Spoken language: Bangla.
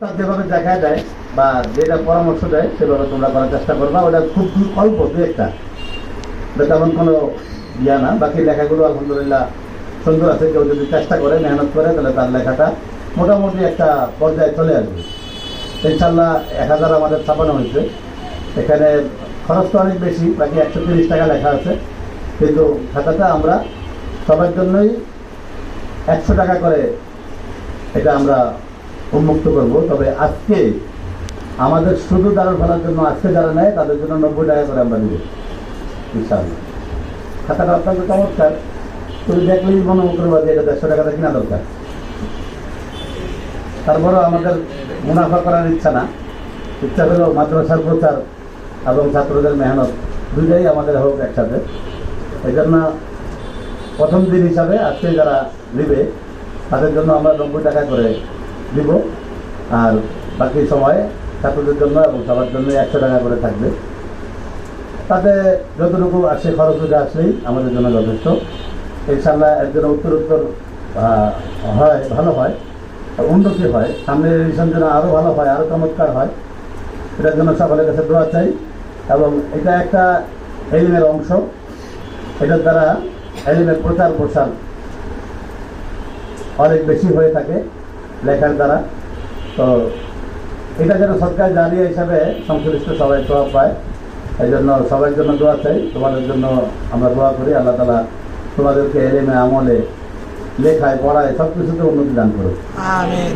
উস্তাদ যেভাবে দেখা দেয় বা যেটা পরামর্শ দেয় সেভাবে তোমরা করার চেষ্টা করবা। ওটা খুব অল্প দু একটা, তেমন কোনো ইয়া না। বাকি লেখাগুলো আলহামদুলিল্লাহ সুন্দর আছে। কেউ যদি চেষ্টা করে মেহনত করে তাহলে তার লেখাটা মোটামুটি একটা পর্যায়ে চলে আসবে ইনশাল্লাহ। 1000 আমাদের ছাপানো হয়েছে। এখানে খরচ তো অনেক বেশি, বাকি 130 টাকা লেখা আছে, কিন্তু খাতাটা আমরা সবার জন্যই 100 টাকা করে এটা আমরা উন্মুক্ত করব। তবে আজকে আমাদের শুধু দারুল ফেলার জন্য আজকে যারা নেয় তাদের জন্য 90 টাকা করে আমরা দেব ইনশাআল্লাহ। খাতাটা অত্যন্ত চমৎকার, তুমি দেখলেই মনে করবো যে এটা 150 টাকাটা কিনা দরকার। তারপরেও আমাদের মুনাফা করার ইচ্ছা না, ইচ্ছা হলো মাদ্রাসার প্রচার এবং ছাত্রদের মেহনত দুইটাই আমাদের হোক একসাথে। এই জন্য প্রথম দিন হিসাবে আজকে যারা নেবে তাদের জন্য আমরা 90 টাকা করে দিব, আর বাকি সময় ছাত্রদের জন্য এবং সবার জন্য 100 টাকা করে থাকবে। তাতে যতটুকু আসে খরচ উঠে আসলেই আমাদের জন্য যথেষ্ট ইনশাআল্লাহ। এর জন্য উত্তর হয়, ভালো হয়, উন্নতি হয়, সামনের এডিশন যেন আরও ভালো হয়, আরও চমৎকার হয়, এটার জন্য সকলের কাছে দোয়া চাই। এবং এটা একটা এলিমের অংশ, এটার দ্বারা এলিমের প্রচার প্রসার অনেক বেশি হয়ে থাকে লেখার দ্বারা। তো এটা যেন সরকার জারিয়া হিসাবে সংশ্লিষ্ট সবাই প্রভাব পায়, এই জন্য সবার জন্য দোয়া চাই। তোমাদের জন্য আমরা দোয়া করি, আল্লাহ তাআলা তোমাদেরকে এলিমে আমলে লেখায় পড়ায় সব কিছুতে উন্নতি দান করুক। আমিন।